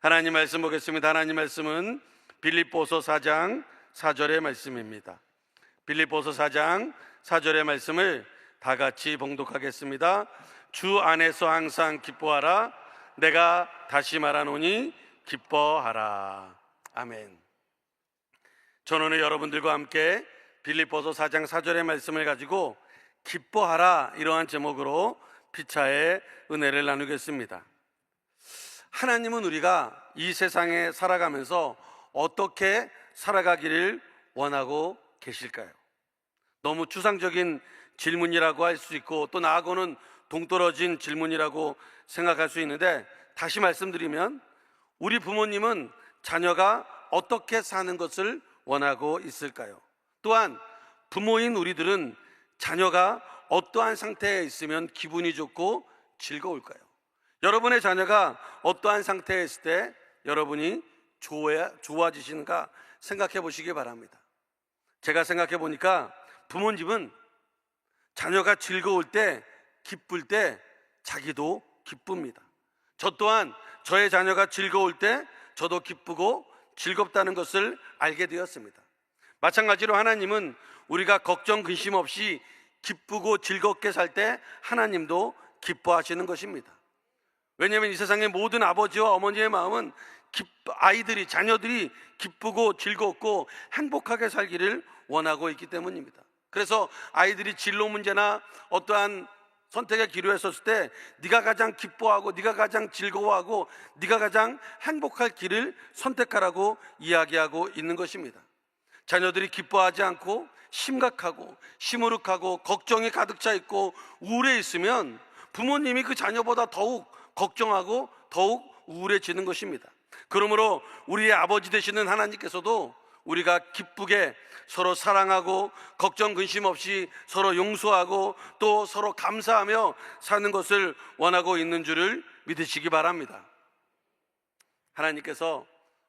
하나님 말씀 보겠습니다. 하나님 말씀은 빌립보서 4장 4절의 말씀입니다. 빌립보서 4장 4절의 말씀을 다 같이 봉독하겠습니다. 주 안에서 항상 기뻐하라. 내가 다시 말하노니 기뻐하라. 아멘. 저는 오늘 여러분들과 함께 빌립보서 4장 4절의 말씀을 가지고 기뻐하라, 이러한 제목으로 피차의 은혜를 나누겠습니다. 하나님은 우리가 이 세상에 살아가면서 어떻게 살아가기를 원하고 계실까요? 너무 추상적인 질문이라고 할 수 있고, 또 나하고는 동떨어진 질문이라고 생각할 수 있는데, 다시 말씀드리면 우리 부모님은 자녀가 어떻게 사는 것을 원하고 있을까요? 또한 부모인 우리들은 자녀가 어떠한 상태에 있으면 기분이 좋고 즐거울까요? 여러분의 자녀가 어떠한 상태에 있을 때 여러분이 좋아지시는가 생각해 보시기 바랍니다. 제가 생각해 보니까 부모님은 자녀가 즐거울 때, 기쁠 때 자기도 기쁩니다. 저 또한 저의 자녀가 즐거울 때 저도 기쁘고 즐겁다는 것을 알게 되었습니다. 마찬가지로 하나님은 우리가 걱정 근심 없이 기쁘고 즐겁게 살 때 하나님도 기뻐하시는 것입니다. 왜냐하면 이 세상의 모든 아버지와 어머니의 마음은 자녀들이 기쁘고 즐겁고 행복하게 살기를 원하고 있기 때문입니다. 그래서 아이들이 진로 문제나 어떠한 선택의 기로에 섰을 때 네가 가장 기뻐하고 네가 가장 즐거워하고 네가 가장 행복할 길을 선택하라고 이야기하고 있는 것입니다. 자녀들이 기뻐하지 않고 심각하고 시무룩하고 걱정이 가득 차 있고 우울해 있으면 부모님이 그 자녀보다 더욱 걱정하고 더욱 우울해지는 것입니다. 그러므로 우리의 아버지 되시는 하나님께서도 우리가 기쁘게 서로 사랑하고 걱정 근심 없이 서로 용서하고 또 서로 감사하며 사는 것을 원하고 있는 줄을 믿으시기 바랍니다. 하나님께서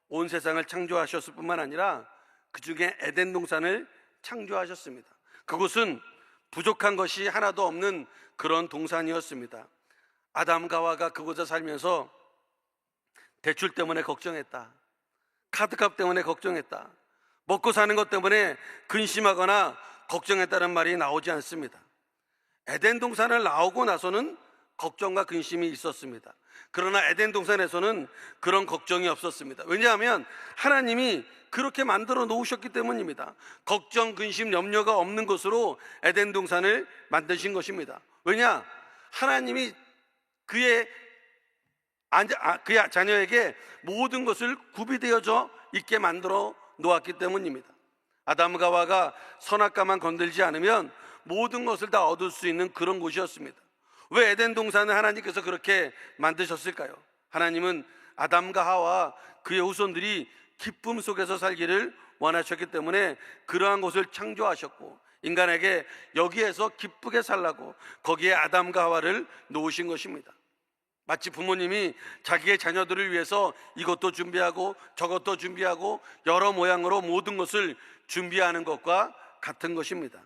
온 세상을 창조하셨을 뿐만 아니라 그 중에 에덴 동산을 창조하셨습니다. 그곳은 부족한 것이 하나도 없는 그런 동산이었습니다. 아담과 하와가 그곳에 살면서 대출 때문에 걱정했다, 카드값 때문에 걱정했다, 먹고 사는 것 때문에 근심하거나 걱정했다는 말이 나오지 않습니다. 에덴 동산을 나오고 나서는 걱정과 근심이 있었습니다. 그러나 에덴 동산에서는 그런 걱정이 없었습니다. 왜냐하면 하나님이 그렇게 만들어 놓으셨기 때문입니다. 걱정, 근심, 염려가 없는 것으로 에덴 동산을 만드신 것입니다. 왜냐? 하나님이 그의 자녀에게 모든 것을 구비되어져 있게 만들어 놓았기 때문입니다. 아담과 하와가 선악과만 건들지 않으면 모든 것을 다 얻을 수 있는 그런 곳이었습니다. 왜 에덴 동산을 하나님께서 그렇게 만드셨을까요? 하나님은 아담과 하와 그의 후손들이 기쁨 속에서 살기를 원하셨기 때문에 그러한 곳을 창조하셨고, 인간에게 여기에서 기쁘게 살라고 거기에 아담과 하와를 놓으신 것입니다. 마치 부모님이 자기의 자녀들을 위해서 이것도 준비하고 저것도 준비하고 여러 모양으로 모든 것을 준비하는 것과 같은 것입니다.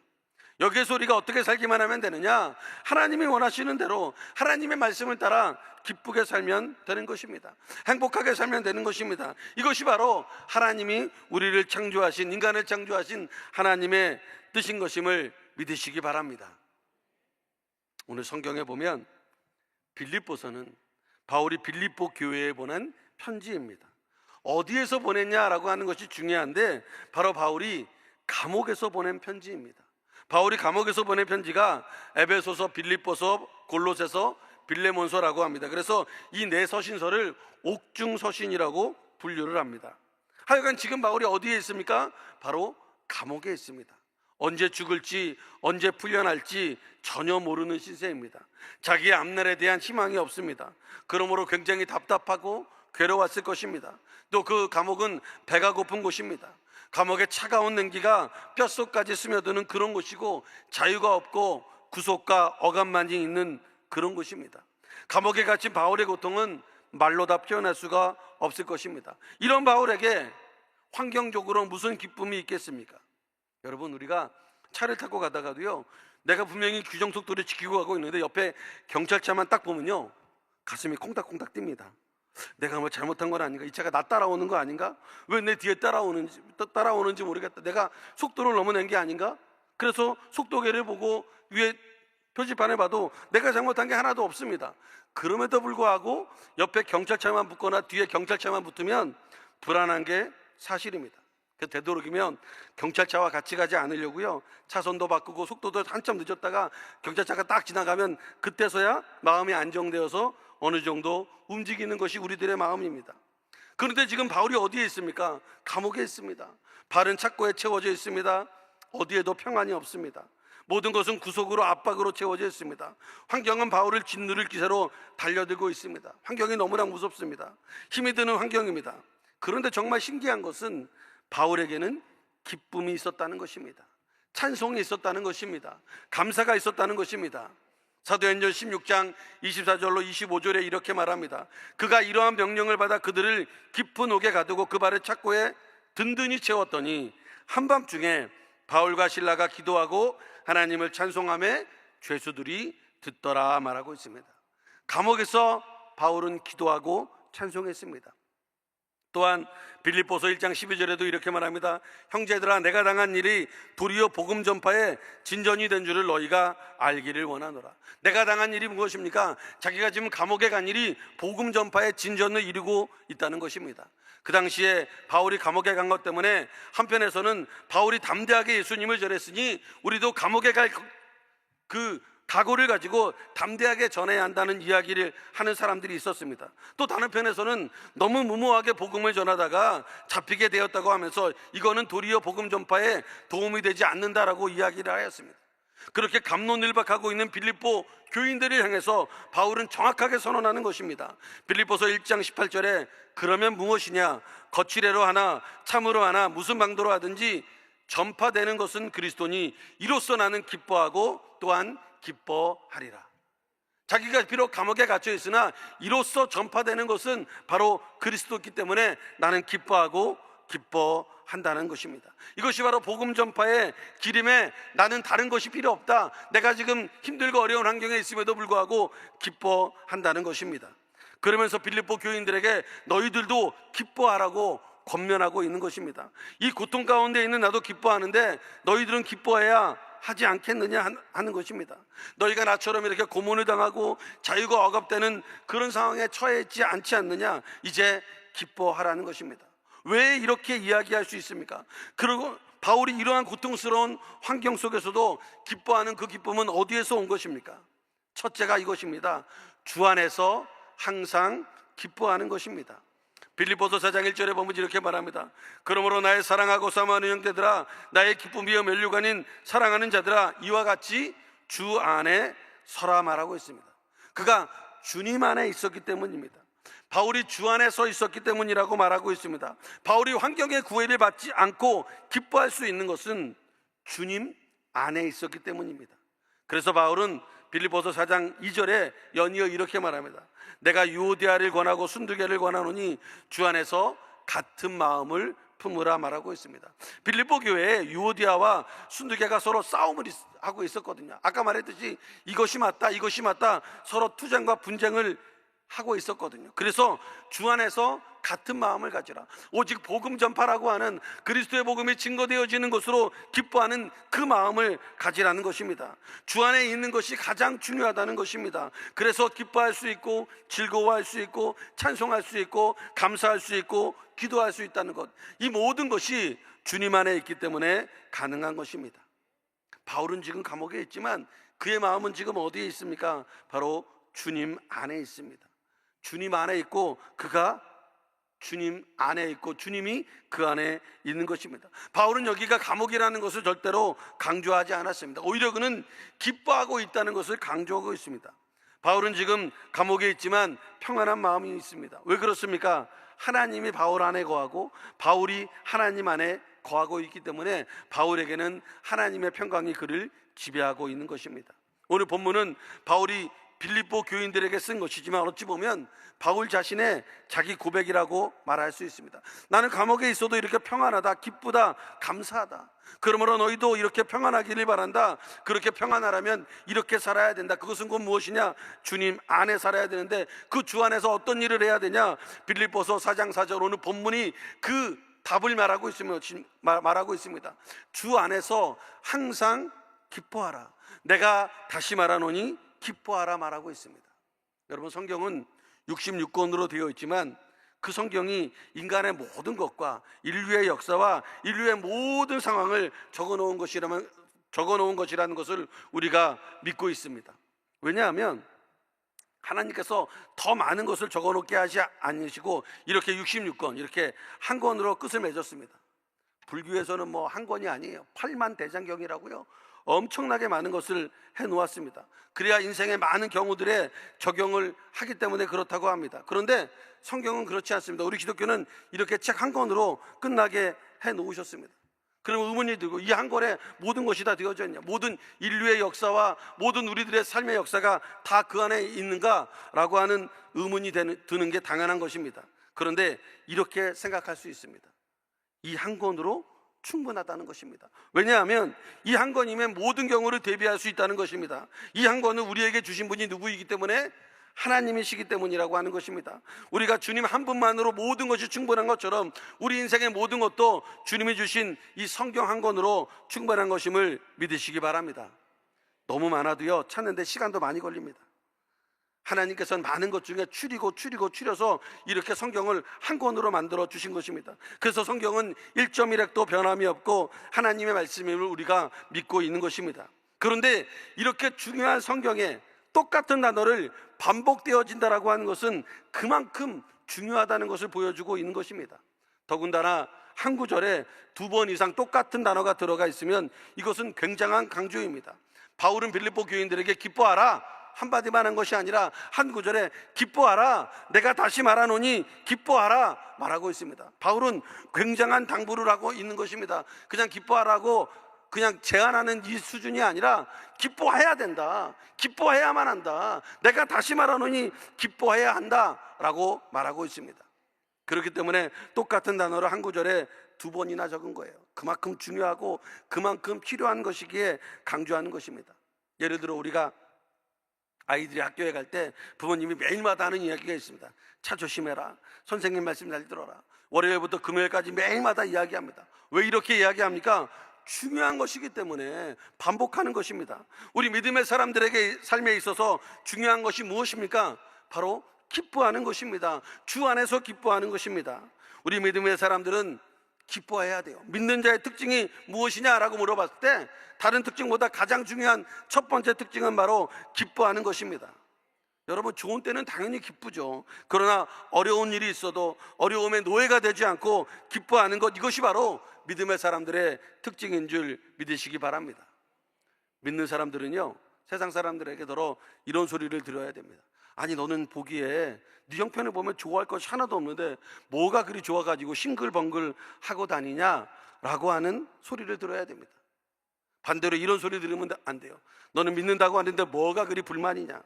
여기에서 우리가 어떻게 살기만 하면 되느냐? 하나님이 원하시는 대로 하나님의 말씀을 따라 기쁘게 살면 되는 것입니다. 행복하게 살면 되는 것입니다. 이것이 바로 하나님이 우리를 창조하신, 인간을 창조하신 하나님의 뜻인 것임을 믿으시기 바랍니다. 오늘 성경에 보면 빌립보서는 바울이 빌립보 교회에 보낸 편지입니다. 어디에서 보냈냐라고 하는 것이 중요한데 바로 바울이 감옥에서 보낸 편지입니다. 바울이 감옥에서 보낸 편지가 에베소서, 빌립보서, 골로새서, 빌레몬서라고 합니다. 그래서 이 네 서신서를 옥중서신이라고 분류를 합니다. 하여간 지금 바울이 어디에 있습니까? 바로 감옥에 있습니다. 언제 죽을지, 언제 풀려날지 전혀 모르는 신세입니다. 자기의 앞날에 대한 희망이 없습니다. 그러므로 굉장히 답답하고 괴로웠을 것입니다. 또 그 감옥은 배가 고픈 곳입니다. 감옥의 차가운 냉기가 뼛속까지 스며드는 그런 곳이고, 자유가 없고 구속과 억압만이 있는 그런 곳입니다. 감옥에 갇힌 바울의 고통은 말로 다 표현할 수가 없을 것입니다. 이런 바울에게 환경적으로 무슨 기쁨이 있겠습니까? 여러분, 우리가 차를 타고 가다가도요, 내가 분명히 규정속도를 지키고 가고 있는데 옆에 경찰차만 딱 보면요 가슴이 콩닥콩닥 뜁니다. 내가 뭐 잘못한 건 아닌가? 이 차가 나 따라오는 거 아닌가? 왜 내 뒤에 따라오는지 모르겠다. 내가 속도를 넘어낸 게 아닌가? 그래서 속도계를 보고 위에 표지판을 봐도 내가 잘못한 게 하나도 없습니다. 그럼에도 불구하고 옆에 경찰차만 붙거나 뒤에 경찰차만 붙으면 불안한 게 사실입니다. 그래서 되도록이면 경찰차와 같이 가지 않으려고요, 차선도 바꾸고 속도도 한참 늦었다가 경찰차가 딱 지나가면 그때서야 마음이 안정되어서 어느 정도 움직이는 것이 우리들의 마음입니다. 그런데 지금 바울이 어디에 있습니까? 감옥에 있습니다. 발은 착고에 채워져 있습니다. 어디에도 평안이 없습니다. 모든 것은 구속으로 압박으로 채워져 있습니다. 환경은 바울을 짓누를 기세로 달려들고 있습니다. 환경이 너무나 무섭습니다. 힘이 드는 환경입니다. 그런데 정말 신기한 것은 바울에게는 기쁨이 있었다는 것입니다. 찬송이 있었다는 것입니다. 감사가 있었다는 것입니다. 사도행전 16장 24절로 25절에 이렇게 말합니다. 그가 이러한 명령을 받아 그들을 깊은 옥에 가두고 그 발을 착고에 든든히 채웠더니 한밤중에 바울과 실라가 기도하고 하나님을 찬송하며 죄수들이 듣더라 말하고 있습니다. 감옥에서 바울은 기도하고 찬송했습니다. 또한 빌립보서 1장 12절에도 이렇게 말합니다. 형제들아, 내가 당한 일이 도리어 복음 전파에 진전이 된 줄을 너희가 알기를 원하노라. 내가 당한 일이 무엇입니까? 자기가 지금 감옥에 간 일이 복음 전파에 진전을 이루고 있다는 것입니다. 그 당시에 바울이 감옥에 간 것 때문에 한편에서는 바울이 담대하게 예수님을 전했으니 우리도 감옥에 갈 그 각오를 가지고 담대하게 전해야 한다는 이야기를 하는 사람들이 있었습니다. 또 다른 편에서는 너무 무모하게 복음을 전하다가 잡히게 되었다고 하면서 이거는 도리어 복음 전파에 도움이 되지 않는다라고 이야기를 하였습니다. 그렇게 갑론을박하고 있는 빌립보 교인들을 향해서 바울은 정확하게 선언하는 것입니다. 빌립보서 1장 18절에 그러면 무엇이냐? 거칠애로 하나 참으로 하나 무슨 방도로 하든지 전파되는 것은 그리스도니 이로써 나는 기뻐하고 또한 기뻐하리라. 자기가 비록 감옥에 갇혀 있으나 이로써 전파되는 것은 바로 그리스도이기 때문에 나는 기뻐하고 기뻐한다는 것입니다. 이것이 바로 복음 전파의 기림에 나는 다른 것이 필요 없다. 내가 지금 힘들고 어려운 환경에 있음에도 불구하고 기뻐한다는 것입니다. 그러면서 빌립보 교인들에게 너희들도 기뻐하라고 권면하고 있는 것입니다. 이 고통 가운데 있는 나도 기뻐하는데 너희들은 기뻐해야 하지 않겠느냐 하는 것입니다. 너희가 나처럼 이렇게 고문을 당하고 자유가 억압되는 그런 상황에 처해 있지 않지 않느냐, 이제 기뻐하라는 것입니다. 왜 이렇게 이야기할 수 있습니까? 그리고 바울이 이러한 고통스러운 환경 속에서도 기뻐하는 그 기쁨은 어디에서 온 것입니까? 첫째가 이것입니다. 주 안에서 항상 기뻐하는 것입니다. 빌립보서 4장 1절에 보면 이렇게 말합니다. 그러므로 나의 사랑하고 사모하는 형제들아, 나의 기쁨이여 면류관인 사랑하는 자들아, 이와 같이 주 안에 서라 말하고 있습니다. 그가 주님 안에 있었기 때문입니다. 바울이 주 안에 서 있었기 때문이라고 말하고 있습니다. 바울이 환경의 구애를 받지 않고 기뻐할 수 있는 것은 주님 안에 있었기 때문입니다. 그래서 바울은 빌립보서 4장 2절에 연이어 이렇게 말합니다. 내가 유오디아를 권하고 순두개를 권하노니 주 안에서 같은 마음을 품으라 말하고 있습니다. 빌립보 교회에 유오디아와 순두개가 서로 싸움을 하고 있었거든요. 아까 말했듯이 이것이 맞다 이것이 맞다 서로 투쟁과 분쟁을 하고 있었거든요. 그래서 주 안에서 같은 마음을 가지라. 오직 복음 전파라고 하는 그리스도의 복음이 증거되어지는 것으로 기뻐하는 그 마음을 가지라는 것입니다. 주 안에 있는 것이 가장 중요하다는 것입니다. 그래서 기뻐할 수 있고 즐거워할 수 있고 찬송할 수 있고 감사할 수 있고 기도할 수 있다는 것, 이 모든 것이 주님 안에 있기 때문에 가능한 것입니다. 바울은 지금 감옥에 있지만 그의 마음은 지금 어디에 있습니까? 바로 주님 안에 있습니다. 주님 안에 있고 그가 주님 안에 있고 주님이 그 안에 있는 것입니다. 바울은 여기가 감옥이라는 것을 절대로 강조하지 않았습니다. 오히려 그는 기뻐하고 있다는 것을 강조하고 있습니다. 바울은 지금 감옥에 있지만 평안한 마음이 있습니다. 왜 그렇습니까? 하나님이 바울 안에 거하고 바울이 하나님 안에 거하고 있기 때문에 바울에게는 하나님의 평강이 그를 지배하고 있는 것입니다. 오늘 본문은 바울이 빌립보 교인들에게 쓴 것이지만 어찌 보면 바울 자신의 자기 고백이라고 말할 수 있습니다. 나는 감옥에 있어도 이렇게 평안하다, 기쁘다, 감사하다. 그러므로 너희도 이렇게 평안하기를 바란다. 그렇게 평안하라면 이렇게 살아야 된다. 그것은 곧 무엇이냐? 주님 안에 살아야 되는데 그 주 안에서 어떤 일을 해야 되냐? 빌립보서 4장 4절 오늘 본문이 그 답을 말하고 있습니다. 주 안에서 항상 기뻐하라. 내가 다시 말하노니 기뻐하라 말하고 있습니다. 여러분, 성경은 66권으로 되어 있지만 그 성경이 인간의 모든 것과 인류의 역사와 인류의 모든 상황을 적어놓은 것이라는 것을 우리가 믿고 있습니다. 왜냐하면 하나님께서 더 많은 것을 적어놓게 하지 않으시고 이렇게 66권, 이렇게 한 권으로 끝을 맺었습니다. 불교에서는 뭐 한 권이 아니에요. 8만 대장경이라고요. 엄청나게 많은 것을 해놓았습니다. 그래야 인생의 많은 경우들에 적용을 하기 때문에 그렇다고 합니다. 그런데 성경은 그렇지 않습니다. 우리 기독교는 이렇게 책 한 권으로 끝나게 해놓으셨습니다. 그러면 의문이 들고, 이 한 권에 모든 것이 다 되어져 있냐? 모든 인류의 역사와 모든 우리들의 삶의 역사가 다 그 안에 있는가라고 하는 의문이 드는 게 당연한 것입니다. 그런데 이렇게 생각할 수 있습니다. 이 한 권으로 충분하다는 것입니다. 왜냐하면 이 한 권이면 모든 경우를 대비할 수 있다는 것입니다. 이 한 권은 우리에게 주신 분이 누구이기 때문에? 하나님이시기 때문이라고 하는 것입니다. 우리가 주님 한 분만으로 모든 것이 충분한 것처럼 우리 인생의 모든 것도 주님이 주신 이 성경 한 권으로 충분한 것임을 믿으시기 바랍니다. 너무 많아도요, 찾는데 시간도 많이 걸립니다. 하나님께서는 많은 것 중에 추려서 이렇게 성경을 한 권으로 만들어 주신 것입니다. 그래서 성경은 1.1획도 변함이 없고 하나님의 말씀임을 우리가 믿고 있는 것입니다. 그런데 이렇게 중요한 성경에 똑같은 단어를 반복되어진다라고 하는 것은 그만큼 중요하다는 것을 보여주고 있는 것입니다. 더군다나 한 구절에 2번 이상 똑같은 단어가 들어가 있으면 이것은 굉장한 강조입니다. 바울은 빌립보 교인들에게 기뻐하라 한마디만 한 것이 아니라 한 구절에 기뻐하라, 내가 다시 말하노니 기뻐하라 말하고 있습니다. 바울은 굉장한 당부를 하고 있는 것입니다. 그냥 기뻐하라고 그냥 제안하는 이 수준이 아니라 기뻐해야 된다, 기뻐해야만 한다, 내가 다시 말하노니 기뻐해야 한다 라고 말하고 있습니다. 그렇기 때문에 똑같은 단어를 한 구절에 2번이나 적은 거예요. 그만큼 중요하고 그만큼 필요한 것이기에 강조하는 것입니다. 예를 들어 우리가 아이들이 학교에 갈 때 부모님이 매일마다 하는 이야기가 있습니다. 차 조심해라, 선생님 말씀 잘 들어라. 월요일부터 금요일까지 매일마다 이야기합니다. 왜 이렇게 이야기합니까? 중요한 것이기 때문에 반복하는 것입니다. 우리 믿음의 사람들에게 삶에 있어서 중요한 것이 무엇입니까? 바로 기뻐하는 것입니다. 주 안에서 기뻐하는 것입니다. 우리 믿음의 사람들은 기뻐해야 돼요. 믿는 자의 특징이 무엇이냐라고 물어봤을 때 다른 특징보다 가장 중요한 첫 번째 특징은 바로 기뻐하는 것입니다. 여러분, 좋은 때는 당연히 기쁘죠. 그러나 어려운 일이 있어도 어려움의 노예가 되지 않고 기뻐하는 것, 이것이 바로 믿음의 사람들의 특징인 줄 믿으시기 바랍니다. 믿는 사람들은요, 세상 사람들에게더러 이런 소리를 들어야 됩니다. 아니, 너는 보기에 네 형편을 보면 좋아할 것이 하나도 없는데 뭐가 그리 좋아가지고 싱글벙글 하고 다니냐 라고 하는 소리를 들어야 됩니다. 반대로 이런 소리 들으면 안 돼요. 너는 믿는다고 하는데 뭐가 그리 불만이냐,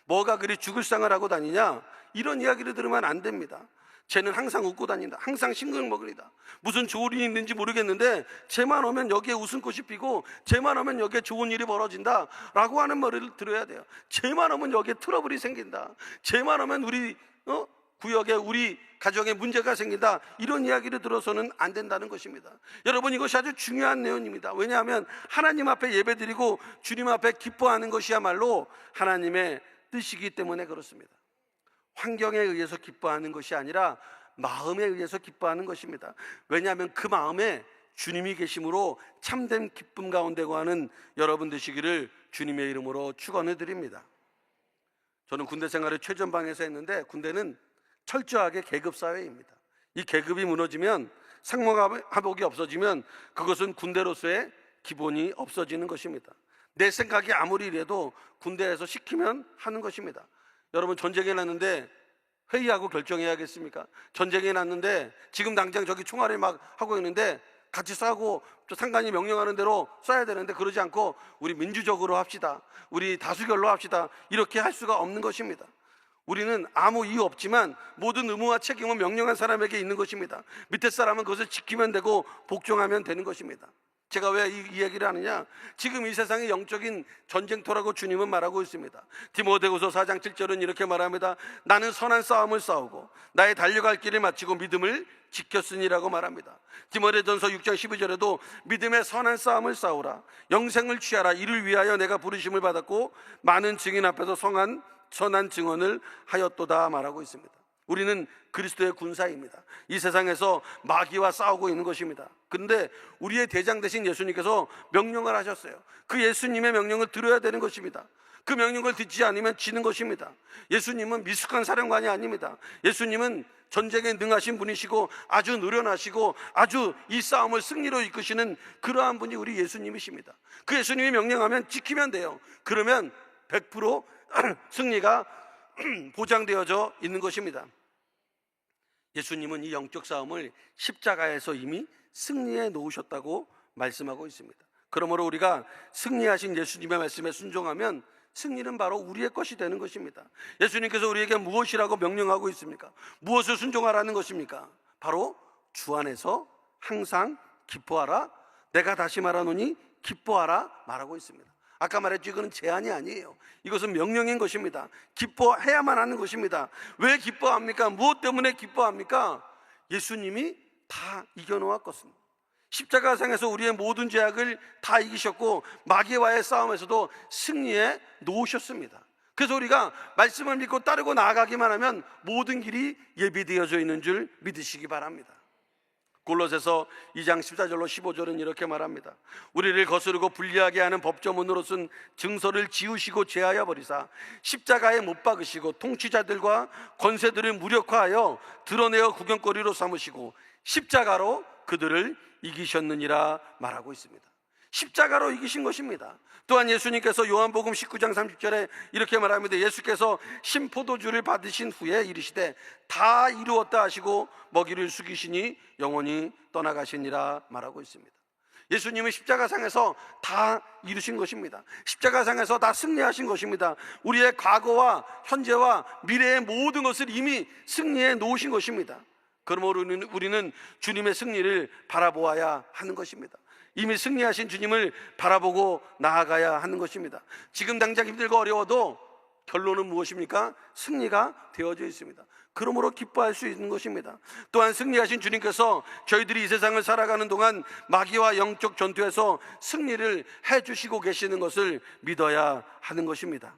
뭐가 그리 죽을 상을 하고 다니냐, 이런 이야기를 들으면 안 됩니다. 쟤는 항상 웃고 다닌다, 항상 싱글벙글이다, 무슨 좋은 일이 있는지 모르겠는데 쟤만 오면 여기에 웃음꽃이 피고 쟤만 오면 여기에 좋은 일이 벌어진다 라고 하는 말을 들어야 돼요. 쟤만 오면 여기에 트러블이 생긴다, 쟤만 오면 우리 구역에 우리 가정에 문제가 생긴다, 이런 이야기를 들어서는 안 된다는 것입니다. 여러분, 이것이 아주 중요한 내용입니다. 왜냐하면 하나님 앞에 예배드리고 주님 앞에 기뻐하는 것이야말로 하나님의 뜻이기 때문에 그렇습니다. 환경에 의해서 기뻐하는 것이 아니라 마음에 의해서 기뻐하는 것입니다. 왜냐하면 그 마음에 주님이 계심으로 참된 기쁨 가운데 거하는 여러분 되시기를 주님의 이름으로 축원해 드립니다. 저는 군대 생활을 최전방에서 했는데 군대는 철저하게 계급사회입니다. 이 계급이 무너지면, 상명하복이 없어지면 그것은 군대로서의 기본이 없어지는 것입니다. 내 생각이 아무리 이래도 군대에서 시키면 하는 것입니다. 여러분, 전쟁에 났는데 회의하고 결정해야겠습니까? 전쟁에 났는데 지금 당장 저기 총알을 막 하고 있는데 같이 싸고 상관이 명령하는 대로 써야 되는데 그러지 않고 우리 민주적으로 합시다, 우리 다수결로 합시다, 이렇게 할 수가 없는 것입니다. 우리는 아무 이유 없지만 모든 의무와 책임은 명령한 사람에게 있는 것입니다. 밑에 사람은 그것을 지키면 되고 복종하면 되는 것입니다. 제가 왜 이 얘기를 하느냐, 지금 이 세상의 영적인 전쟁터라고 주님은 말하고 있습니다. 디모데후서 4장 7절은 이렇게 말합니다. 나는 선한 싸움을 싸우고 나의 달려갈 길을 마치고 믿음을 지켰으니라고 말합니다. 디모데전서 6장 12절에도 믿음의 선한 싸움을 싸우라, 영생을 취하라, 이를 위하여 내가 부르심을 받았고 많은 증인 앞에서 선한 증언을 하였도다 말하고 있습니다. 우리는 그리스도의 군사입니다. 이 세상에서 마귀와 싸우고 있는 것입니다. 그런데 우리의 대장 되신 예수님께서 명령을 하셨어요. 그 예수님의 명령을 들어야 되는 것입니다. 그 명령을 듣지 않으면 지는 것입니다. 예수님은 미숙한 사령관이 아닙니다. 예수님은 전쟁에 능하신 분이시고 아주 노련하시고 아주 이 싸움을 승리로 이끄시는 그러한 분이 우리 예수님이십니다. 그 예수님이 명령하면 지키면 돼요. 그러면 100% 승리가 보장되어져 있는 것입니다. 예수님은 이 영적 싸움을 십자가에서 이미 승리해 놓으셨다고 말씀하고 있습니다. 그러므로 우리가 승리하신 예수님의 말씀에 순종하면 승리는 바로 우리의 것이 되는 것입니다. 예수님께서 우리에게 무엇이라고 명령하고 있습니까? 무엇을 순종하라는 것입니까? 바로 주 안에서 항상 기뻐하라, 내가 다시 말하노니 기뻐하라 말하고 있습니다. 아까 말했죠, 이거는 제한이 아니에요. 이것은 명령인 것입니다. 기뻐해야만 하는 것입니다. 왜 기뻐합니까? 무엇 때문에 기뻐합니까? 예수님이 다 이겨놓았거든요. 십자가상에서 우리의 모든 죄악을 다 이기셨고 마귀와의 싸움에서도 승리해 놓으셨습니다. 그래서 우리가 말씀을 믿고 따르고 나아가기만 하면 모든 길이 예비되어져 있는 줄 믿으시기 바랍니다. 골로새서 2장 14절로 15절은 이렇게 말합니다. 우리를 거스르고 불리하게 하는 법조문으로 쓴 증서를 지우시고 제하여 버리사 십자가에 못 박으시고 통치자들과 권세들을 무력화하여 드러내어 구경거리로 삼으시고 십자가로 그들을 이기셨느니라 말하고 있습니다. 십자가로 이기신 것입니다. 또한 예수님께서 요한복음 19장 30절에 이렇게 말합니다. 예수께서 신포도주를 받으신 후에 이르시되 다 이루었다 하시고 먹이를 숙이시니 영원히 떠나가시니라 말하고 있습니다. 예수님은 십자가상에서 다 이루신 것입니다. 십자가상에서 다 승리하신 것입니다. 우리의 과거와 현재와 미래의 모든 것을 이미 승리해 놓으신 것입니다. 그러므로 우리는 주님의 승리를 바라보아야 하는 것입니다. 이미 승리하신 주님을 바라보고 나아가야 하는 것입니다. 지금 당장 힘들고 어려워도 결론은 무엇입니까? 승리가 되어져 있습니다. 그러므로 기뻐할 수 있는 것입니다. 또한 승리하신 주님께서 저희들이 이 세상을 살아가는 동안 마귀와 영적 전투에서 승리를 해주시고 계시는 것을 믿어야 하는 것입니다.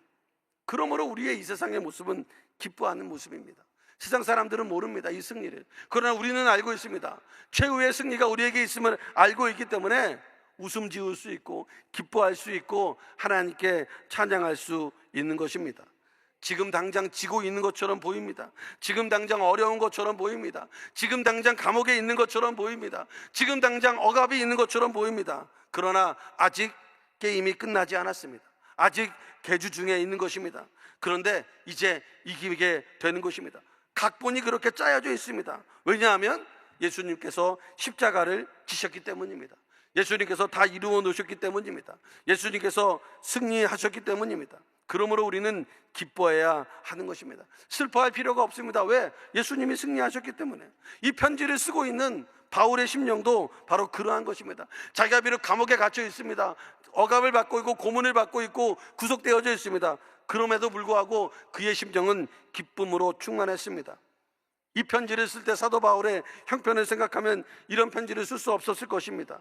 그러므로 우리의 이 세상의 모습은 기뻐하는 모습입니다. 세상 사람들은 모릅니다, 이 승리를. 그러나 우리는 알고 있습니다. 최후의 승리가 우리에게 있음을 알고 있기 때문에 웃음 지을 수 있고 기뻐할 수 있고 하나님께 찬양할 수 있는 것입니다. 지금 당장 지고 있는 것처럼 보입니다. 지금 당장 어려운 것처럼 보입니다. 지금 당장 감옥에 있는 것처럼 보입니다. 지금 당장 억압이 있는 것처럼 보입니다. 그러나 아직 게임이 끝나지 않았습니다. 아직 계주 중에 있는 것입니다. 그런데 이제 이기게 되는 것입니다. 각본이 그렇게 짜여져 있습니다. 왜냐하면 예수님께서 십자가를 지셨기 때문입니다. 예수님께서 다 이루어 놓으셨기 때문입니다. 예수님께서 승리하셨기 때문입니다. 그러므로 우리는 기뻐해야 하는 것입니다. 슬퍼할 필요가 없습니다. 왜? 예수님이 승리하셨기 때문에. 이 편지를 쓰고 있는 바울의 심령도 바로 그러한 것입니다. 자기가 비록 감옥에 갇혀 있습니다. 억압을 받고 있고 고문을 받고 있고 구속되어져 있습니다. 그럼에도 불구하고 그의 심정은 기쁨으로 충만했습니다. 이 편지를 쓸 때 사도 바울의 형편을 생각하면 이런 편지를 쓸 수 없었을 것입니다.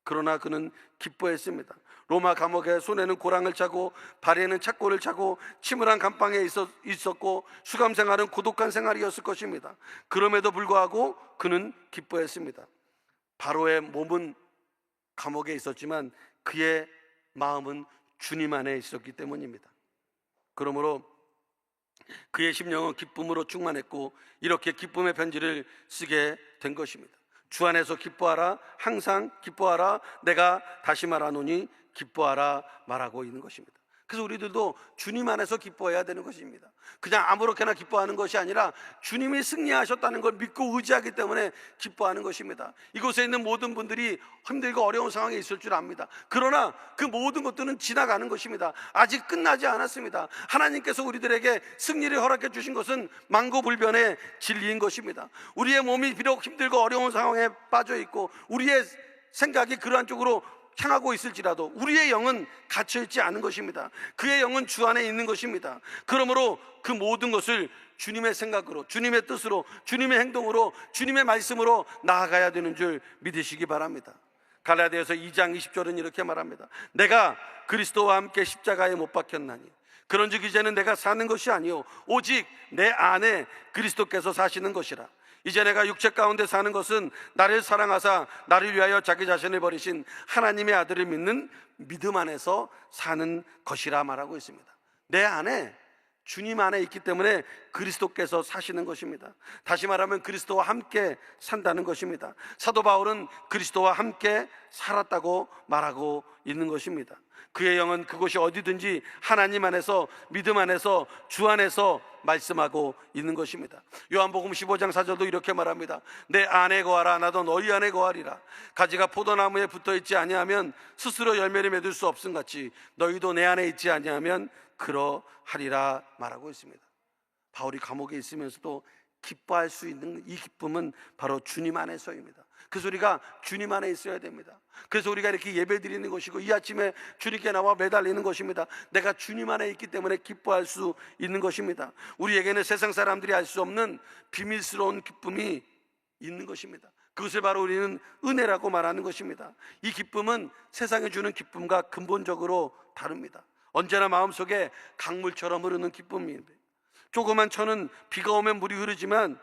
그러나 그는 기뻐했습니다. 로마 감옥에 손에는 고랑을 차고 발에는 착고를 차고 침울한 감방에 있었고 수감 생활은 고독한 생활이었을 것입니다. 그럼에도 불구하고 그는 기뻐했습니다. 바로의 몸은 감옥에 있었지만 그의 마음은 주님 안에 있었기 때문입니다. 그러므로 그의 심령은 기쁨으로 충만했고 이렇게 기쁨의 편지를 쓰게 된 것입니다. 주 안에서 기뻐하라, 항상 기뻐하라, 내가 다시 말하노니 기뻐하라 말하고 있는 것입니다. 그래서 우리들도 주님 안에서 기뻐해야 되는 것입니다. 그냥 아무렇게나 기뻐하는 것이 아니라 주님이 승리하셨다는 걸 믿고 의지하기 때문에 기뻐하는 것입니다. 이곳에 있는 모든 분들이 힘들고 어려운 상황에 있을 줄 압니다. 그러나 그 모든 것들은 지나가는 것입니다. 아직 끝나지 않았습니다. 하나님께서 우리들에게 승리를 허락해 주신 것은 만고불변의 진리인 것입니다. 우리의 몸이 비록 힘들고 어려운 상황에 빠져 있고 우리의 생각이 그러한 쪽으로 향하고 있을지라도 우리의 영은 갇혀있지 않은 것입니다. 그의 영은 주 안에 있는 것입니다. 그러므로 그 모든 것을 주님의 생각으로, 주님의 뜻으로, 주님의 행동으로, 주님의 말씀으로 나아가야 되는 줄 믿으시기 바랍니다. 갈라디아서 2장 20절은 이렇게 말합니다. 내가 그리스도와 함께 십자가에 못 박혔나니 그런즉 이제는 내가 사는 것이 아니요 오직 내 안에 그리스도께서 사시는 것이라. 이제 내가 육체 가운데 사는 것은 나를 사랑하사 나를 위하여 자기 자신을 버리신 하나님의 아들을 믿는 믿음 안에서 사는 것이라 말하고 있습니다. 내 안에, 주님 안에 있기 때문에 그리스도께서 사시는 것입니다. 다시 말하면 그리스도와 함께 산다는 것입니다. 사도 바울은 그리스도와 함께 살았다고 말하고 있는 것입니다. 그의 영은 그곳이 어디든지 하나님 안에서, 믿음 안에서, 주 안에서 말씀하고 있는 것입니다. 요한복음 15장 4절도 이렇게 말합니다. 내 안에 거하라 나도 너희 안에 거하리라. 가지가 포도나무에 붙어있지 아니하면 스스로 열매를 맺을 수 없음같이 너희도 내 안에 있지 아니하면 그러하리라 말하고 있습니다. 바울이 감옥에 있으면서도 기뻐할 수 있는 이 기쁨은 바로 주님 안에서입니다. 그래서 우리가 주님 안에 있어야 됩니다. 그래서 우리가 이렇게 예배 드리는 것이고 이 아침에 주님께 나와 매달리는 것입니다. 내가 주님 안에 있기 때문에 기뻐할 수 있는 것입니다. 우리에게는 세상 사람들이 알 수 없는 비밀스러운 기쁨이 있는 것입니다. 그것을 바로 우리는 은혜라고 말하는 것입니다. 이 기쁨은 세상에 주는 기쁨과 근본적으로 다릅니다. 언제나 마음속에 강물처럼 흐르는 기쁨입니다. 조그만 천은 비가 오면 물이 흐르지만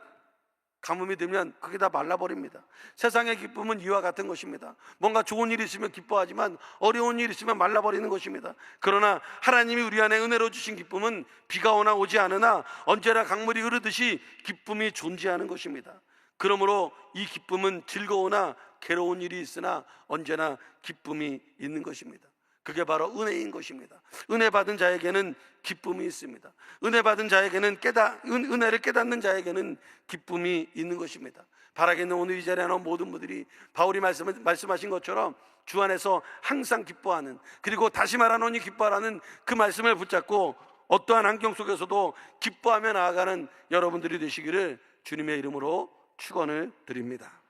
가뭄이 들면 그게 다 말라버립니다. 세상의 기쁨은 이와 같은 것입니다. 뭔가 좋은 일이 있으면 기뻐하지만 어려운 일이 있으면 말라버리는 것입니다. 그러나 하나님이 우리 안에 은혜로 주신 기쁨은 비가 오나 오지 않으나 언제나 강물이 흐르듯이 기쁨이 존재하는 것입니다. 그러므로 이 기쁨은 즐거우나 괴로운 일이 있으나 언제나 기쁨이 있는 것입니다. 그게 바로 은혜인 것입니다. 은혜 받은 자에게는 기쁨이 있습니다. 은혜 받은 자에게는 은혜를 깨닫는 자에게는 기쁨이 있는 것입니다. 바라겠는 오늘 이 자리에 나온 모든 분들이 바울이 말씀하신 것처럼 주 안에서 항상 기뻐하는, 그리고 다시 말하노니 기뻐하라는 그 말씀을 붙잡고 어떠한 환경 속에서도 기뻐하며 나아가는 여러분들이 되시기를 주님의 이름으로 축원을 드립니다.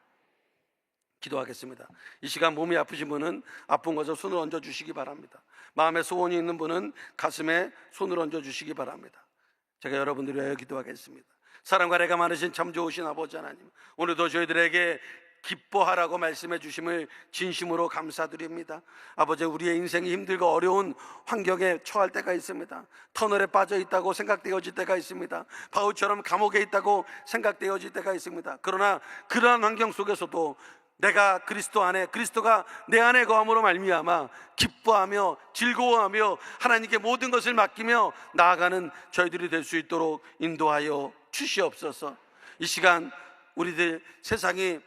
기도하겠습니다. 이 시간 몸이 아프신 분은 아픈 곳에 손을 얹어 주시기 바랍니다. 마음에 소원이 있는 분은 가슴에 손을 얹어 주시기 바랍니다. 제가 여러분들을 위하여 기도하겠습니다. 사랑과 애가 많으신 참 좋으신 아버지 하나님, 오늘도 저희들에게 기뻐하라고 말씀해 주심을 진심으로 감사드립니다. 아버지, 우리의 인생이 힘들고 어려운 환경에 처할 때가 있습니다. 터널에 빠져 있다고 생각되어질 때가 있습니다. 바울처럼 감옥에 있다고 생각되어질 때가 있습니다. 그러나 그러한 환경 속에서도 내가 그리스도 안에, 그리스도가 내 안에 거함으로 말미암아 기뻐하며 즐거워하며 하나님께 모든 것을 맡기며 나아가는 저희들이 될 수 있도록 인도하여 주시옵소서. 이 시간 우리들 세상이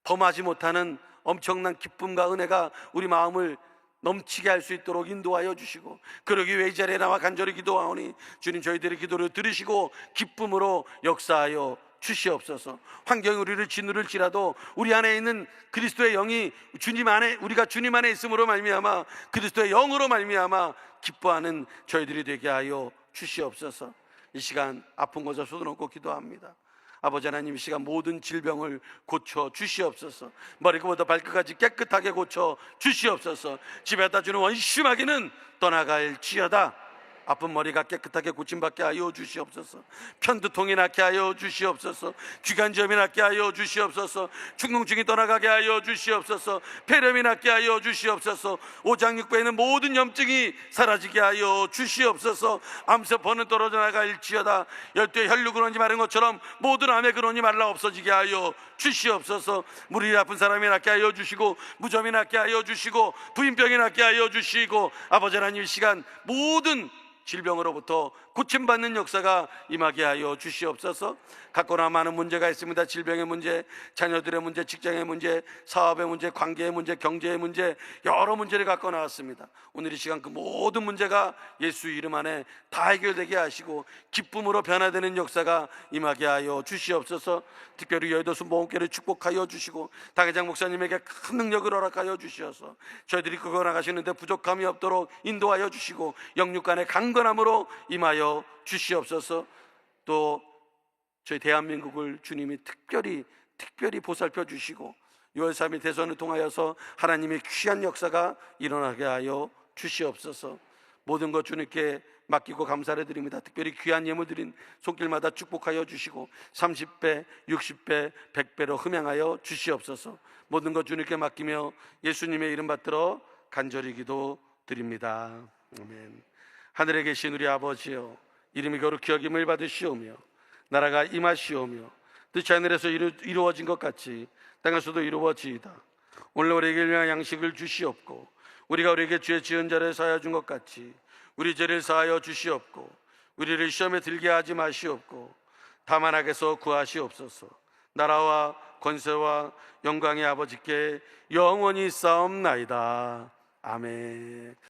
범하지 못하는 엄청난 기쁨과 은혜가 우리 마음을 넘치게 할 수 있도록 인도하여 주시고, 그러기 위해 이 자리에 나와 간절히 기도하오니 주님, 저희들의 기도를 들으시고 기쁨으로 역사하여 주시옵소서. 환경이 우리를 짓누를지라도 우리 안에 있는 그리스도의 영이 주님 안에, 우리가 주님 안에 있음으로 말미암아 그리스도의 영으로 말미암아 기뻐하는 저희들이 되게 하여 주시옵소서. 이 시간 아픈 곳에 손을 얹고 기도합니다. 아버지 하나님, 이 시간 모든 질병을 고쳐 주시옵소서. 머리부터 발끝까지 깨끗하게 고쳐 주시옵소서. 집에다 주는 원심하기는 떠나갈지어다. 아픈 머리가 깨끗하게 고침받게 하여 주시옵소서. 편두통이 낫게 하여 주시옵소서. 기관지염이 낫게 하여 주시옵소서. 충농증이 떠나가게 하여 주시옵소서. 폐렴이 낫게 하여 주시옵소서. 오장육부에 있는 모든 염증이 사라지게 하여 주시옵소서. 암세포는 떨어져 나갈지어다. 열두의 혈류근원이 마른 것처럼 모든 암의 근원이 말라 없어지게 하여 주시옵소서. 무리 아픈 사람이 낫게 하여 주시고, 무좀이 낫게 하여 주시고, 부인병이 낫게 하여 주시고, 아버지 하나님, 이 시간 모든 질병으로부터 고침받는 역사가 임하게 하여 주시옵소서. 갖고나 많은 문제가 있습니다. 질병의 문제, 자녀들의 문제, 직장의 문제, 사업의 문제, 관계의 문제, 경제의 문제, 여러 문제를 갖고 나왔습니다. 오늘 이 시간 그 모든 문제가 예수 이름 안에 다 해결되게 하시고 기쁨으로 변화되는 역사가 임하게 하여 주시옵소서. 특별히 여의도 순복음교회를 축복하여 주시고 다계장 목사님에게 큰 능력을 허락하여 주시어서 저희들이 그거 나가시는데 부족함이 없도록 인도하여 주시고 영육간의 강건함으로 임하여 주시옵소서. 또 저희 대한민국을 주님이 특별히 보살펴 주시고 6월 3일 대선을 통하여서 하나님의 귀한 역사가 일어나게 하여 주시옵소서. 모든 것 주님께 맡기고 감사를 드립니다. 특별히 귀한 예물 드린 손길마다 축복하여 주시고 30배, 60배, 100배로 흠양하여 주시옵소서. 모든 것 주님께 맡기며 예수님의 이름 받들어 간절히 기도 드립니다. 아멘. 하늘에 계신 우리 아버지여, 이름이 거룩히 여김을 받으시오며 나라가 임하시오며 뜻이 하늘에서 이루어진 것 같이 땅에서도 이루어지이다. 오늘 우리에게 일용할 양식을 주시옵고 우리가 우리에게 죄 지은 자를 사하여 준 것 같이 우리 죄를 사하여 주시옵고 우리를 시험에 들게 하지 마시옵고 다만 악에서 구하시옵소서. 나라와 권세와 영광의 아버지께 영원히 싸움나이다. 아멘.